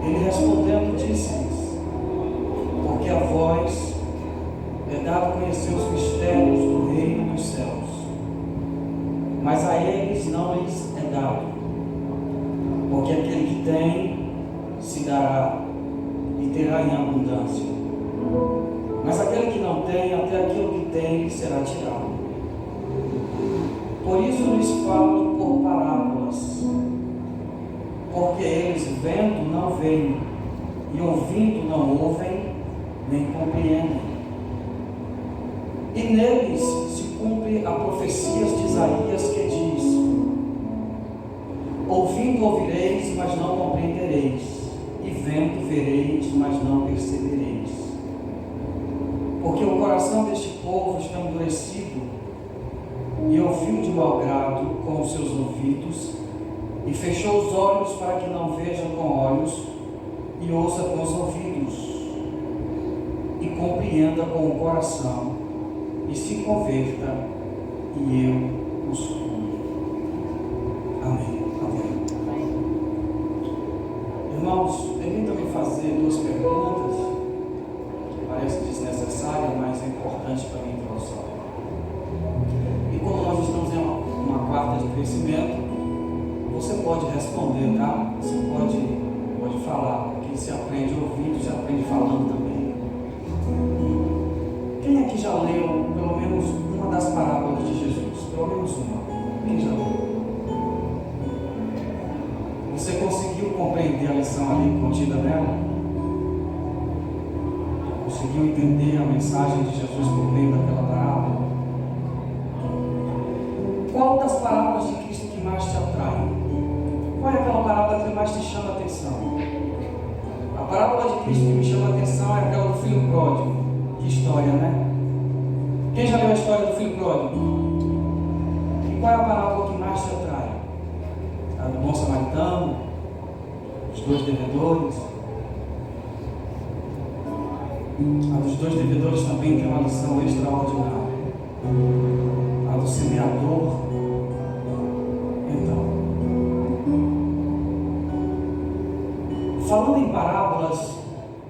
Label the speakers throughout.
Speaker 1: Ele respondendo disse-lhes: porque a vós é dado conhecer os mistérios do reino dos céus, mas a eles não lhes é dado, porque aquele que tem se dará e terá em abundância, mas aquele que não tem, até aquilo que tem lhe será tirado. Por isso lhes falo por parábolas, porque eles vendo não veem, e ouvindo não ouvem, nem compreendem. E neles se cumpre a profecia de Isaías, que diz: ouvindo ouvireis, mas não compreendereis, e vendo vereis, mas não percebereis. Porque o coração deste povo está endurecido, e ouviu de mau grado com os seus ouvidos, e fechou os olhos para que não vejam com olhos, e ouça com os ouvidos, e compreenda com o coração, e se converta, e eu os cure. Amém. Amém. Irmãos, permitam-me fazer duas perguntas, que parecem desnecessárias, mas é importante para a minha introdução. E como nós estamos em uma quarta de crescimento, você pode responder, tá? Você pode falar, porque se aprende ouvindo, se aprende falando também. Quem aqui já leu pelo menos uma das parábolas de Jesus? Pelo menos uma. Quem já leu? Você conseguiu compreender a lição ali contida nela? Conseguiu entender a mensagem de Jesus por meio daquela parábola? Qual das parábolas de Cristo que mais te atrai? Qual é aquela parábola que mais te chama a atenção? A parábola de Cristo que me chama a atenção é aquela do filho pródigo. Que história, né? Quem já leu a história do filho pródigo? E qual é a parábola que mais te atrai? A do bom samaritano? Os dois devedores? A dos dois devedores também tem uma lição extraordinária. A do semeador. Então, falando em parábolas,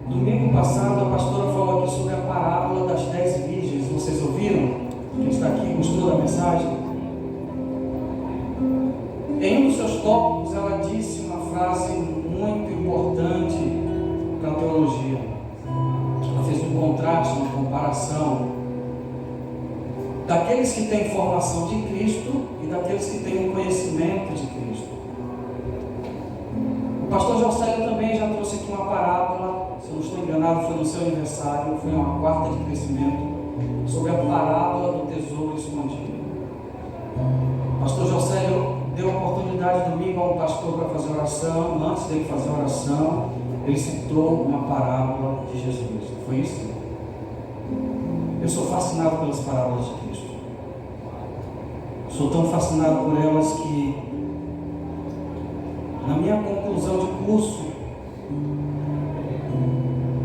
Speaker 1: domingo passado a pastora falou aqui sobre a parábola das 10 virgens. Vocês ouviram? Quem está aqui gostou da mensagem? Em um dos seus tópicos ela disse uma frase muito importante para a teologia. Ela fez um contraste, uma comparação daqueles que têm formação de Cristo e daqueles que têm um conhecimento de Cristo. O pastor Josélio também já trouxe aqui uma parábola, se eu não estou enganado, foi no seu aniversário, foi uma quarta de crescimento, sobre a parábola do tesouro escondido. O pastor Josélio deu a oportunidade domingo a um pastor para fazer oração. Antes dele fazer a oração, ele citou uma parábola de Jesus. Foi isso? Eu sou fascinado pelas parábolas de Cristo. Sou tão fascinado por elas que, na minha conclusão de curso,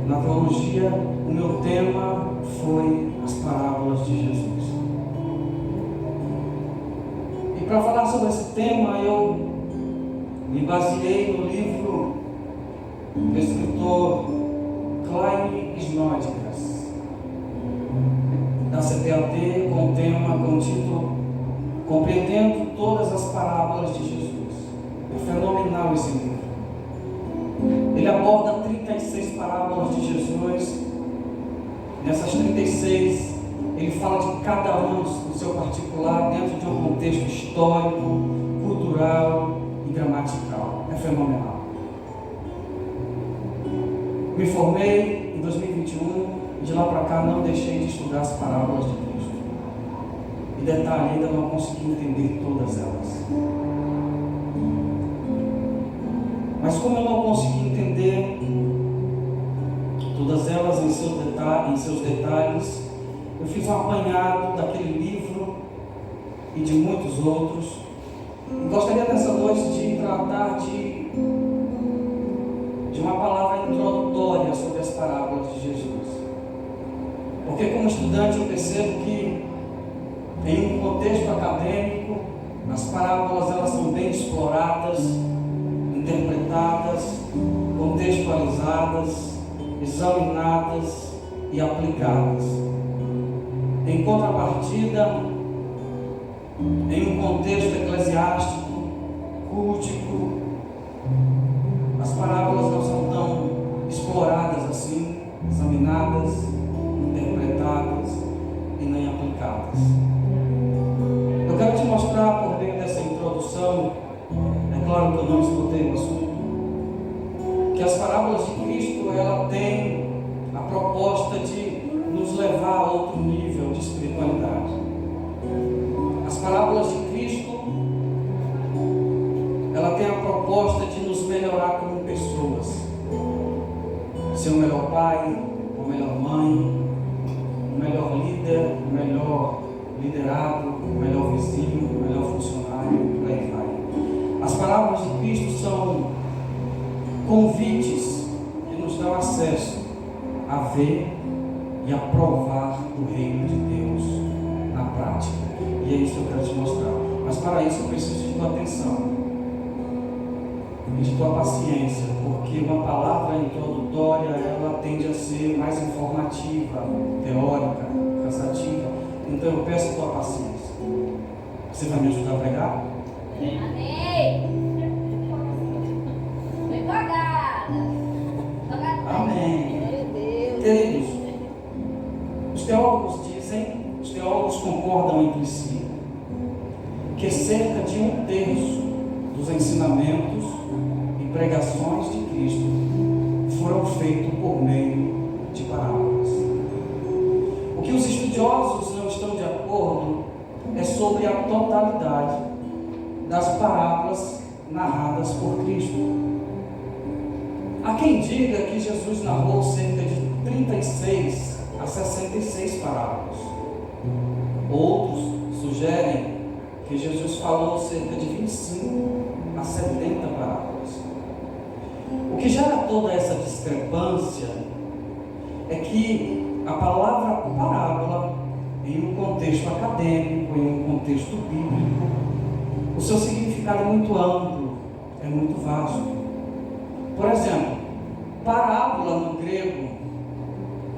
Speaker 1: na teologia, o meu tema foi as parábolas de Jesus. E para falar sobre esse tema, eu me baseei no livro do escritor Klein Snodgrass, da CPAD, com o tema, com o título Compreendendo Todas as Parábolas de Jesus. É fenomenal esse livro. Ele aborda 36 parábolas de Jesus. Nessas 36, ele fala de cada um no seu particular, dentro de um contexto histórico, cultural e gramatical. É fenomenal. Me formei em 2021 e de lá para cá não deixei de estudar as parábolas de Cristo. E detalhe, ainda não consegui entender todas elas. Mas como eu não consegui entender todas elas em seus detalhes, eu fiz um apanhado daquele livro e de muitos outros. E gostaria nessa noite de tratar de uma palavra introdutória sobre as parábolas de Jesus. Porque como estudante eu percebo que em um contexto acadêmico, as parábolas elas são bem exploradas, interpretadas, contexto estudadas, examinadas e aplicadas. Em contrapartida, em um contexto eclesiástico, cultico, as parábolas não são tão exploradas assim, examinadas, interpretadas e nem aplicadas. Eu quero te mostrar, por meio dessa introdução, é claro que eu não escutei o assunto, que as parábolas de Cristo, ela tem a proposta de nos levar a outro nível de espiritualidade. As parábolas de Cristo, ela tem a proposta de nos melhorar como pessoas, ser o melhor pai, o melhor mãe, o melhor líder, o melhor liderado, o melhor vizinho, o melhor funcionário, por aí vai. As parábolas de Cristo são convites que nos dão acesso a ver e a provar o reino de Deus na prática. E é isso que eu quero te mostrar. Mas para isso eu preciso de tua atenção e de tua paciência, porque uma palavra introdutória, ela tende a ser mais informativa, teórica, cansativa. Então eu peço a tua paciência. Você vai me ajudar a pregar?
Speaker 2: Amém.
Speaker 1: Amém. Queridos, os teólogos concordam entre si, que cerca de 1/3 dos ensinamentos e pregações de Cristo foram feitos por meio de parábolas. O que os estudiosos não estão de acordo é sobre a totalidade das parábolas narradas por Cristo. Há quem diga que Jesus narrou cerca de 36 a 66 parábolas. Outros sugerem que Jesus falou cerca de 25 a 70 parábolas. O que gera toda essa discrepância é que a palavra parábola, em um contexto acadêmico, em um contexto bíblico, o seu significado é muito amplo, é muito vasto. Por exemplo, parábola no grego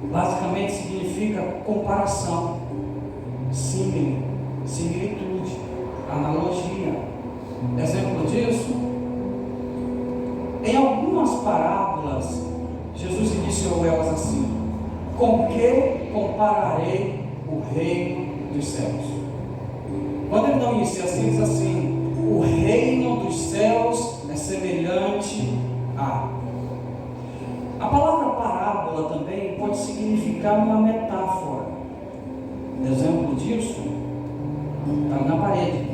Speaker 1: basicamente significa comparação, similitude, analogia. Exemplo disso, em algumas parábolas, Jesus iniciou elas assim: com que compararei o reino dos céus? Quando ele não inicia assim, diz assim: o reino dos céus é semelhante a. A palavra parábola também pode significar uma metáfora. Exemplo disso está na parede.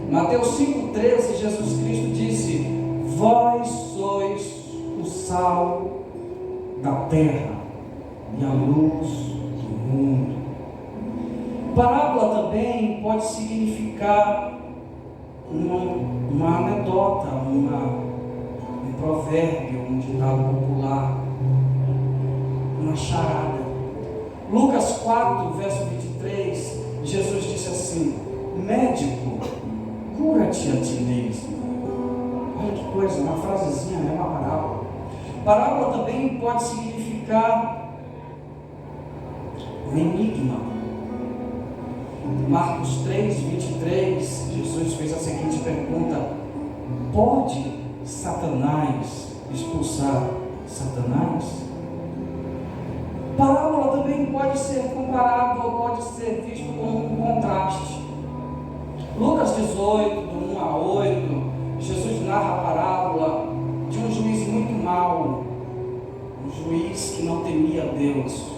Speaker 1: Mateus 5,13, Jesus Cristo disse: vós sois o sal da terra e a luz do mundo. Parábola também pode significar uma anedota, um provérbio, um ditado popular, uma charada. Lucas 4, verso 23, Jesus disse assim: médico, cura-te a ti mesmo. Olha que coisa, uma frasezinha, é uma parábola. Parábola também pode significar um enigma. Marcos 3, 23, Jesus fez a seguinte pergunta: pode Satanás expulsar Satanás? Parábola também pode ser comparado ou pode ser visto como um contraste. Lucas 18, do 1 a 8, Jesus narra a parábola de um juiz muito mau, um juiz que não temia Deus.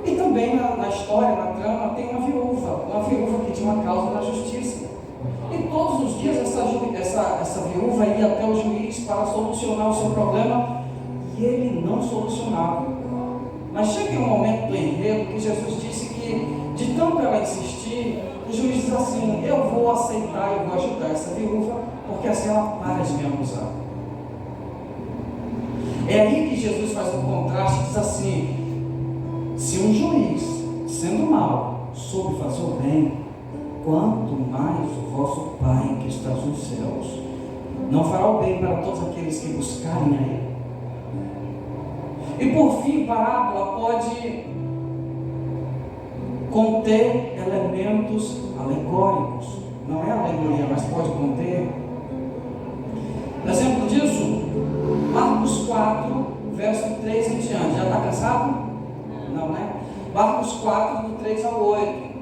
Speaker 1: E também na história, na trama, tem uma viúva que tinha uma causa na justiça. E todos os dias essa viúva ia até o juiz para solucionar o seu problema, e ele não solucionava. Mas chega um momento do enredo que Jesus disse que, de tanto ela insistir, o juiz diz assim: eu vou aceitar, eu vou ajudar essa viúva, porque assim ela para de me abusar. É aí que Jesus faz um contraste e diz assim: se um juiz, sendo mau, soube fazer o bem, quanto mais o vosso Pai que está nos céus não fará o bem para todos aqueles que buscarem a Ele. E por fim, parábola pode conter elementos alegóricos. Não é alegoria, mas pode conter. Exemplo disso, Marcos 4, verso 3 em diante. Já está cansado? Não, né? Marcos 4, do 3 ao 8.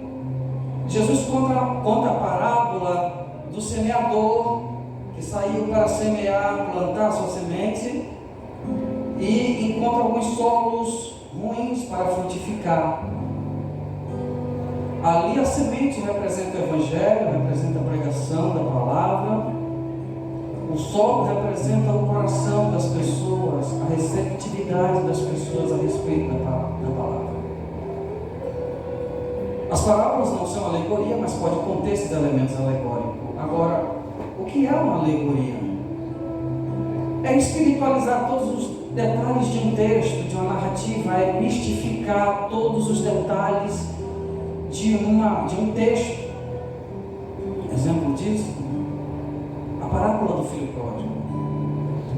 Speaker 1: Jesus conta a parábola do semeador que saiu para semear, plantar sua semente e encontra alguns solos ruins para frutificar. Ali a semente representa o Evangelho, representa a pregação da palavra. O solo representa o coração das pessoas, a receptividade das pessoas a respeito da palavra. As parábolas não são alegoria, mas pode conter esses elementos alegóricos. Agora, o que é uma alegoria? É espiritualizar todos os detalhes de um texto, de uma narrativa, é mistificar todos os detalhes de um texto. Exemplo disso, a parábola do filho pródigo.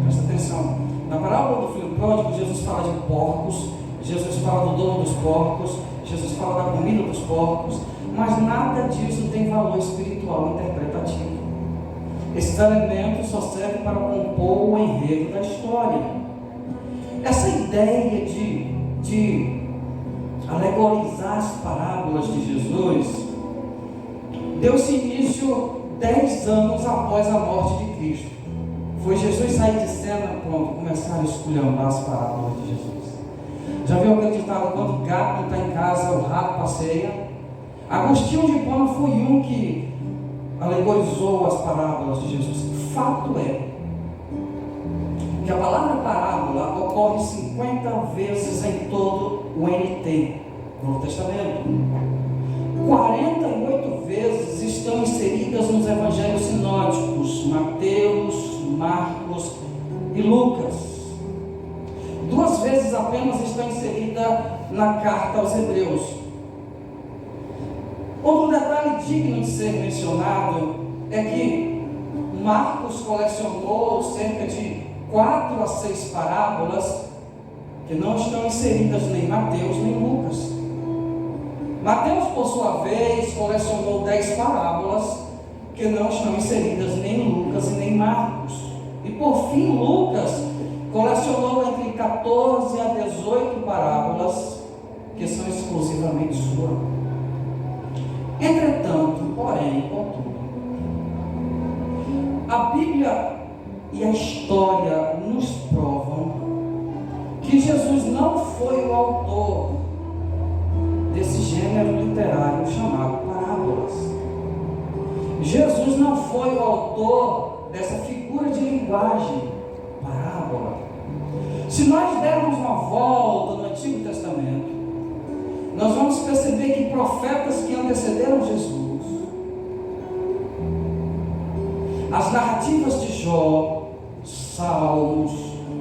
Speaker 1: Presta atenção. Na parábola do filho pródigo, Jesus fala de porcos, Jesus fala do dono dos porcos, Jesus fala da comida dos porcos, mas nada disso tem valor espiritual interpretativo. Esses elementos só servem para compor o enredo da história. Essa ideia de alegorizar as parábolas de Jesus deu-se início 10 anos após a morte de Cristo. Foi Jesus sair de cena, pronto, começaram a esculhambar as parábolas de Jesus. Já viu aquele ditado, quando o gato não está em casa, o rato passeia? Agostinho de Hipona foi um que alegorizou as parábolas de Jesus. Fato é que a palavra parábola ocorre 50 vezes em todo o NT, Novo Testamento. 48 vezes estão inseridas nos evangelhos sinóticos, Mateus, Marcos e Lucas. 2 vezes apenas está inserida na carta aos Hebreus. Outro detalhe digno de ser mencionado é que Marcos colecionou cerca de 4 a 6 parábolas que não estão inseridas nem em Mateus nem em Lucas. Mateus, por sua vez, colecionou 10 parábolas que não estão inseridas nem em Lucas e nem em Marcos. E por fim, Lucas colecionou entre 14 a 18 parábolas que são exclusivamente suas. Entretanto, porém, contudo, a Bíblia e a história nos provam que Jesus não foi o autor desse gênero literário chamado parábolas. Jesus não foi o autor dessa figura de linguagem, parábola. Se nós dermos uma volta no Antigo Testamento, nós vamos perceber que profetas que antecederam Jesus, as narrativas de Jó, Salmos,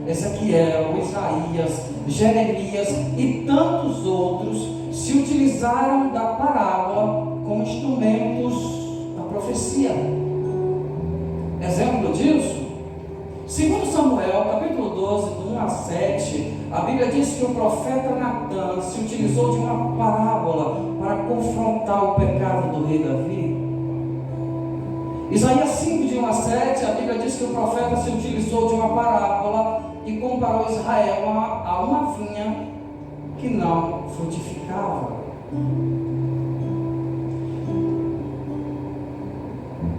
Speaker 1: Ezequiel, Isaías, Jeremias e tantos outros se utilizaram da parábola como instrumentos da profecia. Exemplo disso, segundo Samuel, capítulo 12, do 1 a 7, a Bíblia diz que o profeta Natan se utilizou de uma parábola para confrontar o pecado do rei Davi. Isaías 5, de 1 a 7, a Bíblia diz que o profeta se utilizou de uma parábola e comparou Israel a uma vinha que não frutificava.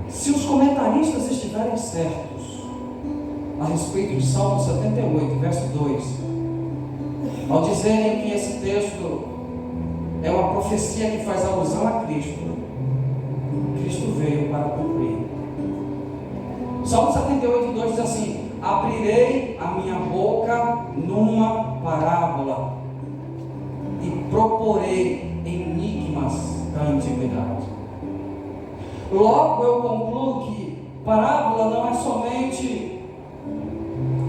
Speaker 1: Se os comentaristas estiverem certos a respeito de Salmo 78, verso 2, ao dizerem que esse texto é uma profecia que faz alusão a Cristo, Cristo veio para cumprir. Salmo 78, 2 diz assim: abrirei a minha boca numa parábola e proporei enigmas da antiguidade. Logo eu concluo que parábola não é somente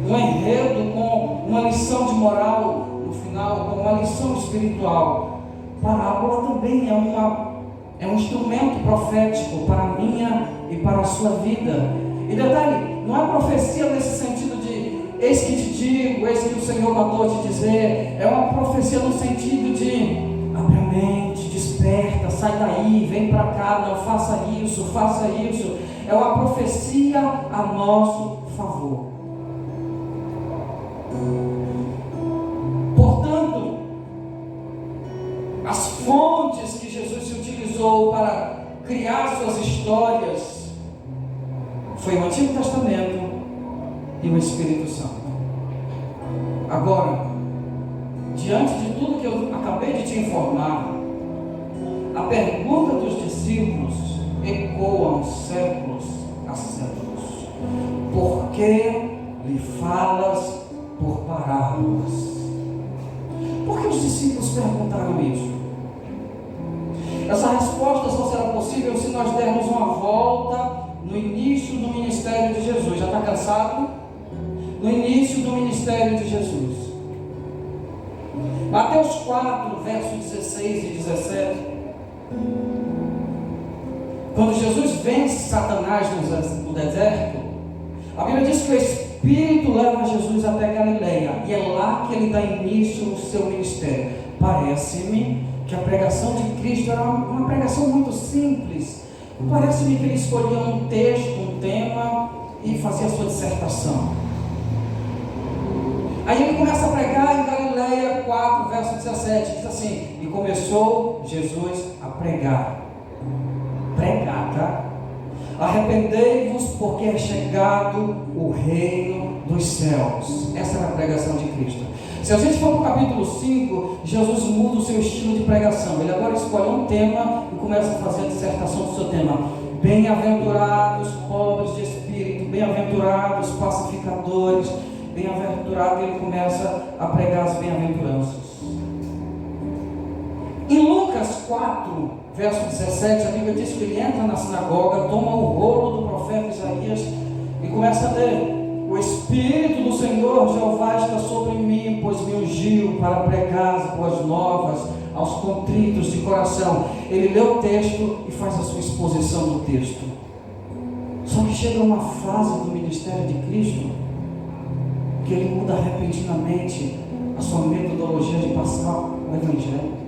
Speaker 1: um enredo com uma lição de moral no final, com uma lição espiritual. Parábola também é um instrumento profético para a minha e para a sua vida. E detalhe, não é profecia nesse sentido de eis que te digo, eis que o Senhor mandou te dizer, é uma profecia no sentido de abre a mente, desperta, sai daí, vem para cá, não faça isso, faça isso. É uma profecia a nosso favor. Portanto, as fontes que Jesus utilizou para criar suas histórias foi o Antigo Testamento e o Espírito Santo. Agora, diante de tudo que eu acabei de te informar, a pergunta dos discípulos ecoa séculos a séculos: por que lhe falas por parábolas? Por que os discípulos perguntaram isso? Essa resposta só será possível se nós dermos uma volta no início do ministério de Jesus. Já está cansado? No início do ministério de Jesus. Mateus 4, versos 16 e 17. Quando Jesus vence Satanás no deserto, a Bíblia diz que o Espírito leva Jesus até Galileia, e é lá que ele dá início ao seu ministério. Parece-me que a pregação de Cristo era uma pregação muito simples. Parece-me que ele escolhia um texto, um tema e fazia a sua dissertação. Aí ele começa a pregar em Galileia 4, verso 17, diz assim: e começou Jesus a pregar, tá? Arrependei-vos, porque é chegado o reino dos céus. Essa era a pregação de Cristo. Se a gente for para o capítulo 5, Jesus muda o seu estilo de pregação. Ele agora escolhe um tema e começa a fazer a dissertação do seu tema. Bem-aventurados pobres de espírito, bem-aventurados pacificadores, bem-aventurado. Ele começa a pregar as bem-aventuranças. Em Lucas 4, verso 17, a Bíblia diz que ele entra na sinagoga, toma o rolo do profeta Isaías e começa a ler: o Espírito do Senhor Jeová está sobre mim, pois me ungiu para pregar as boas novas aos contritos de coração. Ele lê o texto e faz a sua exposição do texto. Só que chega uma fase do ministério de Cristo que ele muda repentinamente a sua metodologia de passar o Evangelho.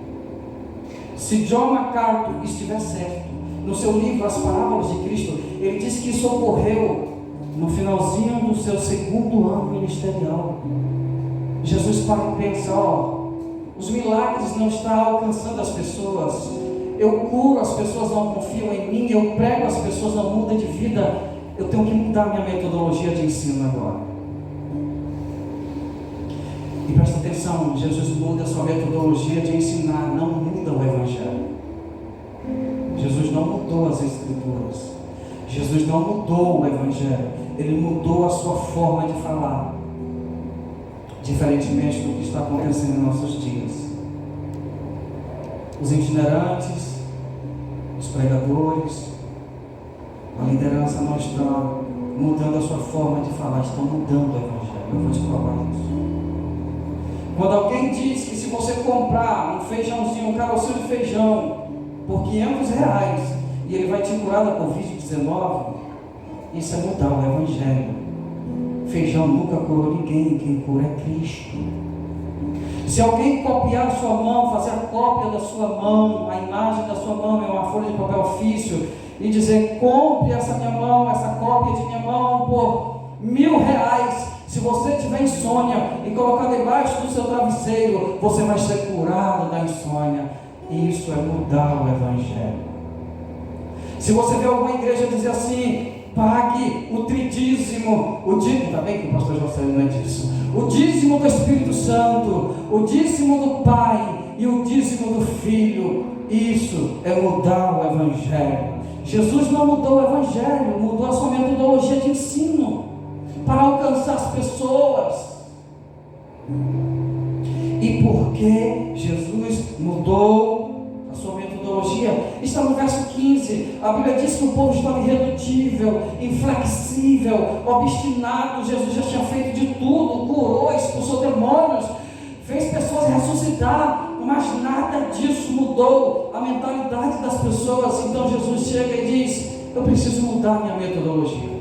Speaker 1: Se John MacArthur estiver certo, no seu livro As Parábolas de Cristo, ele diz que isso ocorreu no finalzinho do seu segundo ano ministerial. Jesus para e pensa: os milagres não estão alcançando as pessoas, eu curo, as pessoas não confiam em mim, eu prego, as pessoas não mudam de vida, eu tenho que mudar minha metodologia de ensino agora. E presta atenção, Jesus muda a sua metodologia de ensinar, não muda o Evangelho. Jesus não mudou as Escrituras, Jesus não mudou o Evangelho, ele mudou a sua forma de falar, diferentemente do que está acontecendo em nossos dias. Os itinerantes, os pregadores, a liderança não está mudando a sua forma de falar, estão mudando o Evangelho. Eu vou te provar isso. Quando alguém diz que se você comprar um feijãozinho, um carocinho de feijão por R$500 e ele vai te curar da Covid-19, isso é mudar o Evangelho. Feijão nunca curou ninguém, quem cura é Cristo. Se alguém copiar a sua mão, fazer a cópia da sua mão, a imagem da sua mão é uma folha de papel ofício, e dizer: compre essa minha mão, essa cópia de minha mão por R$1.000, se você tiver insônia e colocar debaixo do seu travesseiro, você vai ser curado da insônia. Isso é mudar o Evangelho. Se você vê alguma igreja dizer assim: pague o tridízimo, o dízimo, está bem que o pastor José não é disso, o dízimo do Espírito Santo, o dízimo do Pai e o dízimo do Filho, isso é mudar o Evangelho. Jesus não mudou o Evangelho, mudou a sua metodologia de ensino para alcançar as pessoas. E por que Jesus mudou a sua metodologia? Está no verso 15, a Bíblia diz que o povo estava irredutível, inflexível, obstinado. Jesus já tinha feito de tudo, curou, expulsou demônios, fez pessoas ressuscitar, mas nada disso mudou a mentalidade das pessoas. Então Jesus chega e diz: eu preciso mudar minha metodologia.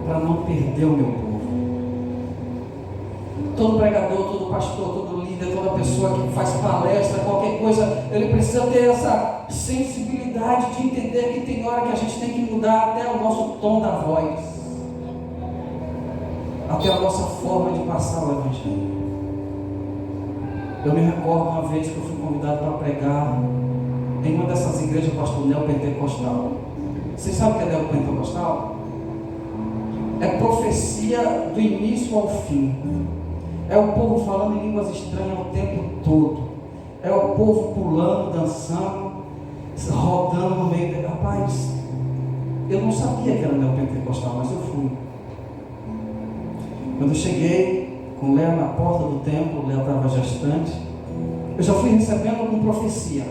Speaker 1: para não perder o meu povo. Todo pregador, todo pastor, todo líder, toda pessoa que faz palestra, qualquer coisa, ele precisa ter essa sensibilidade de entender que tem hora que a gente tem que mudar até o nosso tom da voz, até a nossa forma de passar o Evangelho. Eu me recordo uma vez que eu fui convidado para pregar em uma dessas igrejas, pastor, neopentecostal. Vocês sabem o que é neopentecostal? É profecia do início ao fim. É o povo falando em línguas estranhas o tempo todo. É o povo pulando, dançando, rodando no meio. Rapaz, eu não sabia que era neopentecostal, mas eu fui. Quando eu cheguei com Léa na porta do templo, Léa estava gestante, eu já fui recebendo com profecia.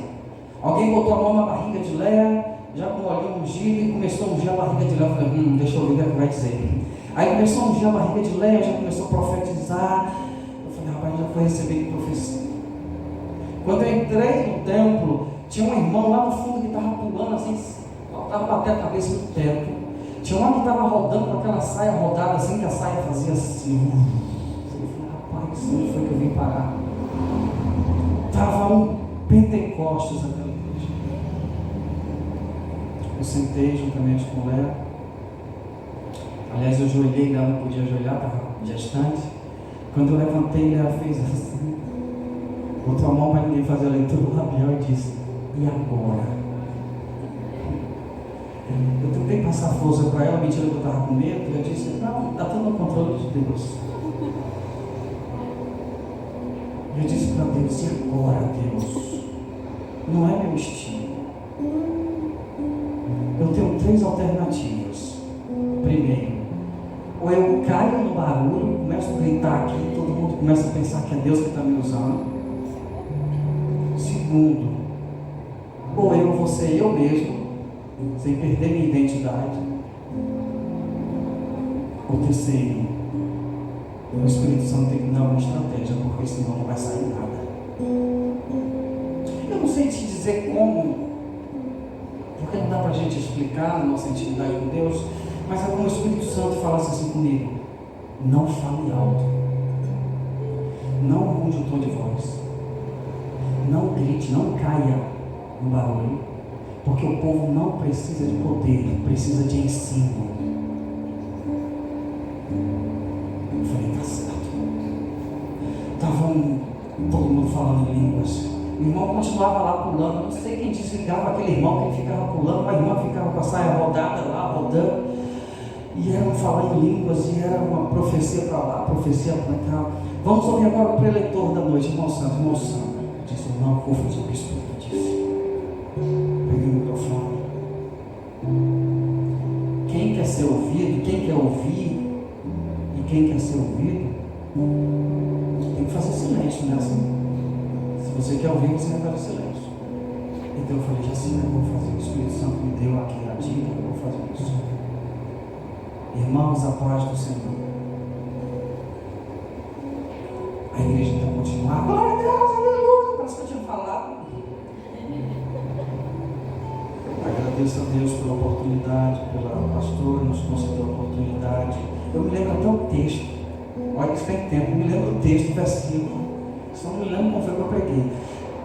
Speaker 1: Alguém botou a mão na barriga de Léa, já com o olhinho ungido, e começou a ungir a barriga de Léa. Eu falei, deixa eu ver o que vai dizer. Aí começou a ungir a barriga de Léa, já começou a profetizar. Eu falei, rapaz, já foi receber profecia. Quando eu entrei no templo, tinha um irmão lá no fundo que estava pulando assim, estava batendo a cabeça no teto. Tinha um que estava rodando com aquela saia rodada assim, que a saia fazia assim. Eu falei, rapaz, onde foi que eu vim parar? Estava um Pentecostes naquela igreja. Eu sentei juntamente com Léa. Aliás, eu ajoelhei, Léa não podia ajoelhar, estava gestante. Quando eu levantei, Léa fez assim, botou a mão para ninguém fazer a leitura do labial e disse, e agora? Eu tentei passar força para ela, mentira que eu estava com medo. Eu disse, não, está tudo no controle de Deus. Eu disse para Deus, e agora, Deus? Não é meu estilo. Eu tenho 3 alternativas. Primeiro, ou eu caio no barulho, começo a gritar aqui, todo mundo começa a pensar que é Deus que está me usando. Segundo, ou eu vou ser eu mesmo, sem perder minha identidade. Ou terceiro, o Espírito Santo tem que dar uma estratégia, porque senão não vai sair nada. Eu não sei te dizer como, porque não dá para a gente explicar a nossa intimidade com Deus, mas é como o Espírito Santo falasse assim comigo, não fale alto, não mude o tom de voz, não grite, não caia no barulho, porque o povo não precisa de poder, precisa de ensino. Eu falei, tá certo. Estavam todo mundo falando em línguas. O irmão continuava lá pulando. Não sei quem desligava aquele irmão que ficava pulando, mas a irmã ficava com a saia rodada lá, rodando. E era um falar em línguas, e era uma profecia para lá, profecia para cá. Vamos ouvir agora o preletor da noite, irmão Santo. Irmão Santo disse, não, vou fazer o que o Espírito disse. Peguei o microfone. Quem quer ser ouvido, quem quer ouvir e quem quer ser ouvido, tem que fazer silêncio, né? Se você quer ouvir, você vai fazer silêncio. Então eu falei, já sei o que eu vou fazer. O Espírito Santo me deu aqui a dica, eu vou fazer isso. Irmãos, a paz do Senhor. A igreja está continuando. Glória a Deus, aleluia. Parece que eu tinha falado. Agradeço a Deus pela oportunidade, pela pastora, nos concedeu a oportunidade. Eu me lembro até o texto. Olha que tem tempo, eu me lembro do texto, do versículo. Só não me lembro como foi que eu preguei.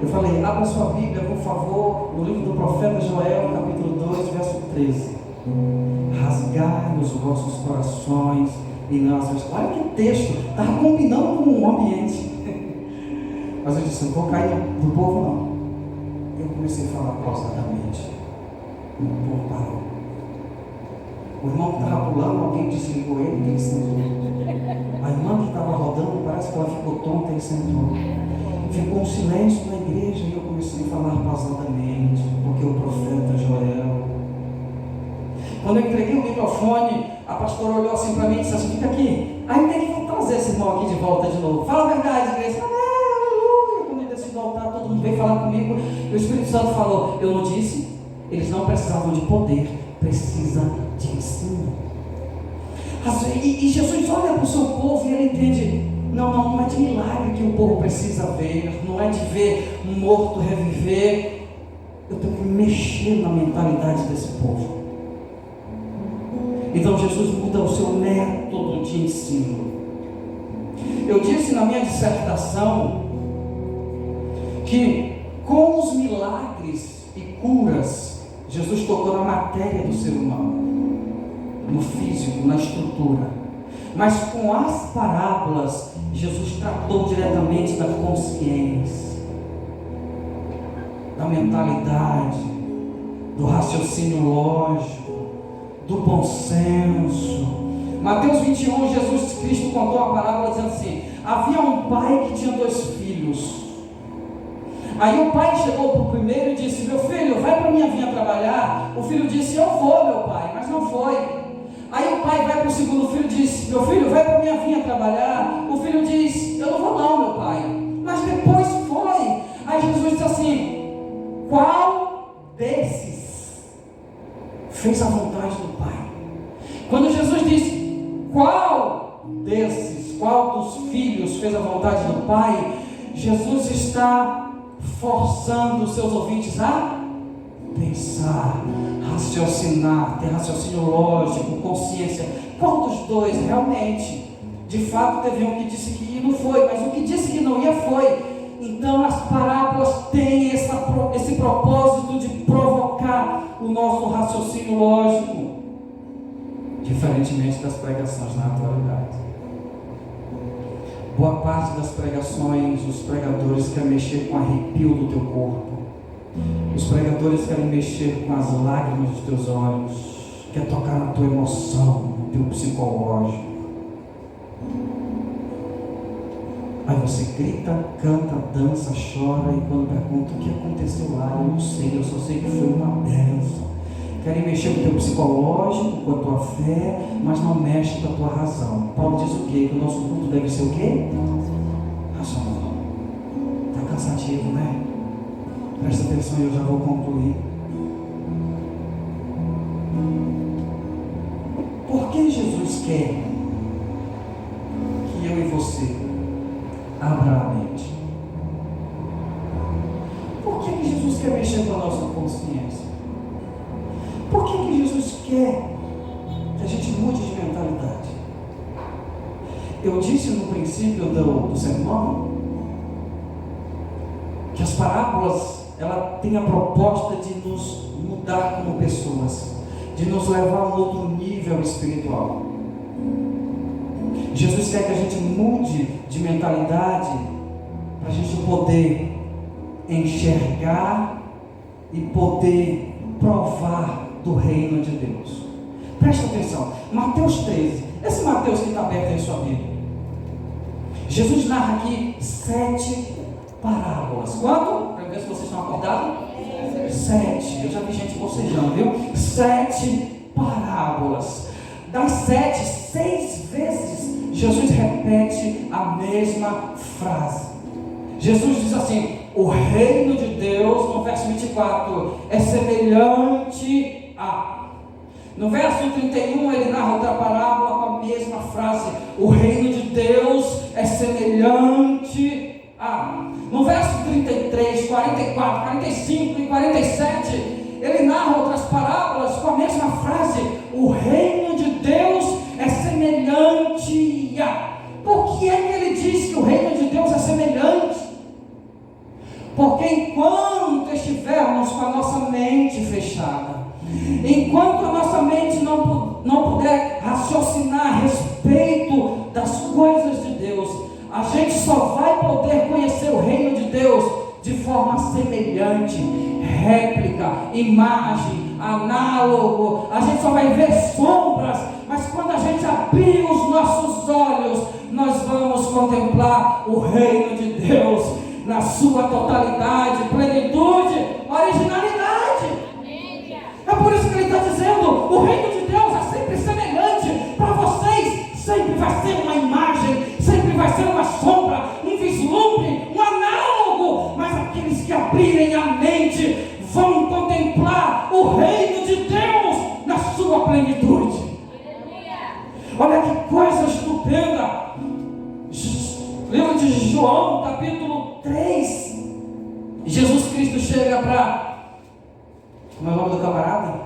Speaker 1: Eu falei, abra sua Bíblia, por favor, no livro do profeta Joel, capítulo 2, verso 13. Rasgai os vossos corações e não as vestes. Olha que texto, estava combinando com o ambiente. Mas eu disse, não vou cair do povo não. Eu comecei a falar pausadamente. O povo parou. O irmão que estava pulando, alguém desligou ele e ele sentou. A irmã que estava rodando, parece que ela ficou tonta e ele sentou. Ficou um silêncio na igreja e eu comecei a falar pausadamente, porque o profeta Joel. Quando eu entreguei o microfone, a pastora olhou assim para mim e disse assim, fica aqui. Aí tem que trazer esse irmão aqui de volta de novo. Fala a verdade, igreja. Aleluia. Quando eu desci do altar, todo mundo veio falar comigo. E o Espírito Santo falou, eu não disse? Eles não precisavam de poder, precisam de ensino. E Jesus olha para o seu povo e ele entende, não é de milagre que o povo precisa ver, não é de ver um morto reviver. Eu tenho que mexer na mentalidade desse povo. Então Jesus muda o seu método de ensino. Eu disse na minha dissertação que com os milagres e curas, Jesus tocou na matéria do ser humano, no físico, na estrutura. Mas com as parábolas, Jesus tratou diretamente da consciência, da mentalidade, do raciocínio lógico, do bom senso. Mateus 21, Jesus Cristo contou a parábola dizendo assim: havia um pai que tinha 2 filhos. Aí o pai chegou para o primeiro e disse: meu filho, vai para minha vinha trabalhar. O filho disse: eu vou, meu pai, mas não foi. Aí o pai vai para o segundo filho e disse: meu filho, vai para minha vinha trabalhar. O filho diz: eu não vou não, meu pai, mas depois foi. Aí Jesus disse assim: qual desses fez a vontade do pai? Quando Jesus disse qual desses, qual dos filhos fez a vontade do pai, Jesus está forçando os seus ouvintes a pensar, raciocinar, ter raciocínio lógico, consciência. Qual dos dois realmente? De fato teve um que disse que não foi, mas o que disse que não ia foi. Então as parábolas têm esse propósito de provocar o nosso raciocínio lógico, diferentemente das pregações na atualidade. Boa parte das pregações, os pregadores querem mexer com o arrepio do teu corpo. Os pregadores querem mexer com as lágrimas dos teus olhos, quer tocar na tua emoção, no teu psicológico. Aí você grita, canta, dança, chora, e quando pergunta o que aconteceu lá, eu não sei, eu só sei que foi uma bênção. Querem mexer com o teu psicológico, com a tua fé, mas não mexe com a tua razão. Paulo diz o quê? Que o nosso culto deve ser o quê? Racional. Está cansativo, né? Presta atenção e eu já vou concluir. Por que Jesus quer que eu e você abra a mente? Por que Jesus quer mexer com a nossa consciência? Por que Jesus quer que a gente mude de mentalidade? Eu disse no princípio do sermão que as parábolas, ela tem a proposta de nos mudar como pessoas, de nos levar a um outro nível espiritual. Jesus quer que a gente mude de mentalidade para a gente poder enxergar e poder provar do reino de Deus. Presta atenção, Mateus 13, esse Mateus que está aberto aí em sua Bíblia, Jesus narra aqui 7 parábolas. Quanto? Para ver se vocês estão acordados? 7, eu já vi gente bocejando, viu? 7 parábolas. Das 7, 6 vezes Jesus repete a mesma frase. Jesus diz assim: o reino de Deus, no verso 24, é semelhante a. No verso 31 ele narra outra parábola com a mesma frase: o reino de Deus é semelhante a. No verso 33, 44, 45 e 47 ele narra outras parábolas com a mesma frase: o reino de Deus é semelhante a. Por que é que ele diz que o reino de Deus é semelhante? Porque enquanto estivermos com a nossa mente fechada, enquanto a nossa mente não puder raciocinar a respeito das coisas de Deus, a gente só vai poder conhecer o reino de Deus de forma semelhante, réplica, imagem, análogo. A gente só vai ver sombras, mas quando a gente abrir os nossos olhos, nós vamos contemplar o reino de Deus na sua totalidade, plenitude, originalidade. É por isso que ele está dizendo: o reino de Deus é sempre semelhante. Para vocês sempre vai ser uma imagem, sempre vai ser uma sombra, um vislumbre, um análogo, mas aqueles que abrirem a mente vão contemplar o reino de Deus na sua plenitude. Olha que coisa estupenda. Livro de João, capítulo 3. Jesus Cristo chega para... Como é o nome do camarada?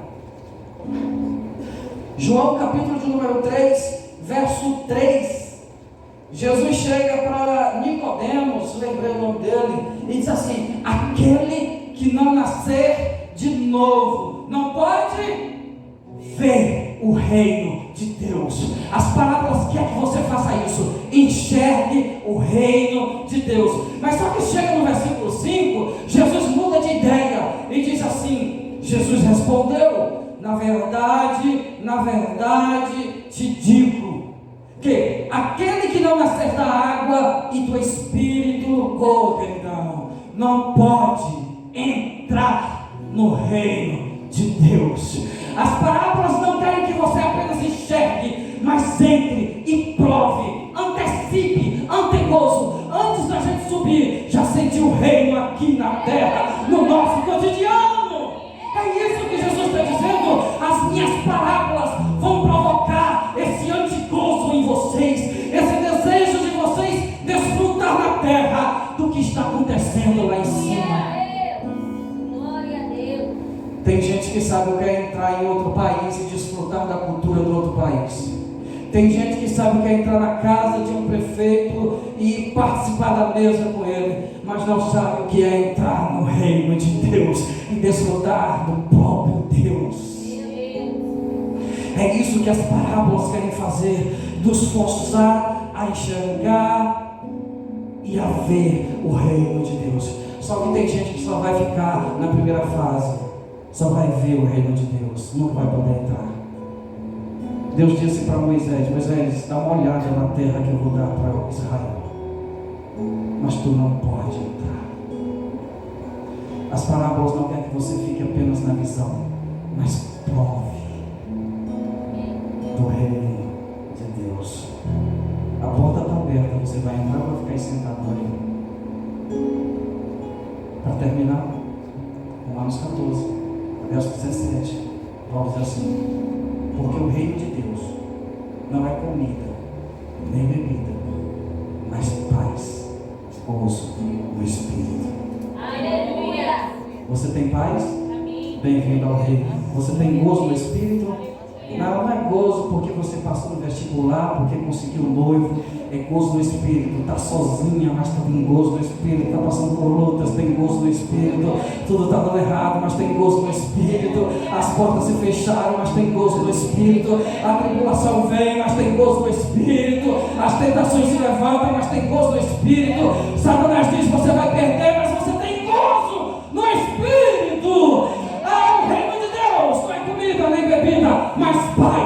Speaker 1: João capítulo de número 3, verso 3. Jesus chega para Nicodemos, lembrei o nome dele, e diz assim: aquele que não nascer de novo não pode ver o reino de Deus. As parábolas querem que você faça isso, enxergue o reino de Deus. Mas só que chega no versículo 5, Jesus muda de ideia e diz assim: Jesus respondeu: na verdade te digo, que aquele que não nascer da água e do Espírito, não pode entrar no reino de Deus. As parábolas não querem que você apenas enxergue, mas entre e prove, antecipe, antegozo. Antes da gente subir, já sente o reino aqui na terra, no nosso cotidiano. É isso que Jesus está dizendo. As minhas parábolas vão provocar esse antigozo em vocês, esse desejo de vocês desfrutar na terra do que está acontecendo lá em cima.
Speaker 2: Glória a Deus.
Speaker 1: Tem gente que sabe o que é entrar em outro país e desfrutar da cultura do outro país. Tem gente que sabe o que é entrar na casa de um prefeito e participar da mesa com ele, mas não sabe o que é entrar no reino de Deus e desfrutar do próprio Deus. É isso que as parábolas querem fazer, nos forçar a enxergar e a ver o reino de Deus. Só que tem gente que só vai ficar na primeira fase, só vai ver o reino de Deus, nunca vai poder entrar. Deus disse para Moisés: Moisés, dá uma olhada na terra que eu vou dar para Israel, mas tu não pode entrar. As parábolas não querem que você fique apenas na visão, mas prove do reino de Deus. A porta está aberta, você vai entrar ou vai ficar aí sentado ali? Para terminar, Romanos 14, verso 17, Paulo diz assim: porque o reino de Deus não é comida, nem bebida, mas paz, gozo no Espírito.
Speaker 2: Aleluia.
Speaker 1: Você tem paz?
Speaker 2: Amém.
Speaker 1: Bem-vindo ao reino. Você tem gozo no Espírito? Não é gozo porque você passou no vestibular, porque conseguiu um noivo. É gozo no Espírito. Está sozinha, mas tem gozo no Espírito. Está passando por lutas, tem gozo no Espírito. Tudo está dando errado, mas tem gozo no Espírito. As portas se fecharam, mas tem gozo no Espírito. A tribulação vem, mas tem gozo no Espírito. As tentações se levantam, mas tem gozo no Espírito. Satanás diz: você vai perder, mas você tem gozo no Espírito. O reino de Deus não é comida nem bebida, mas paz,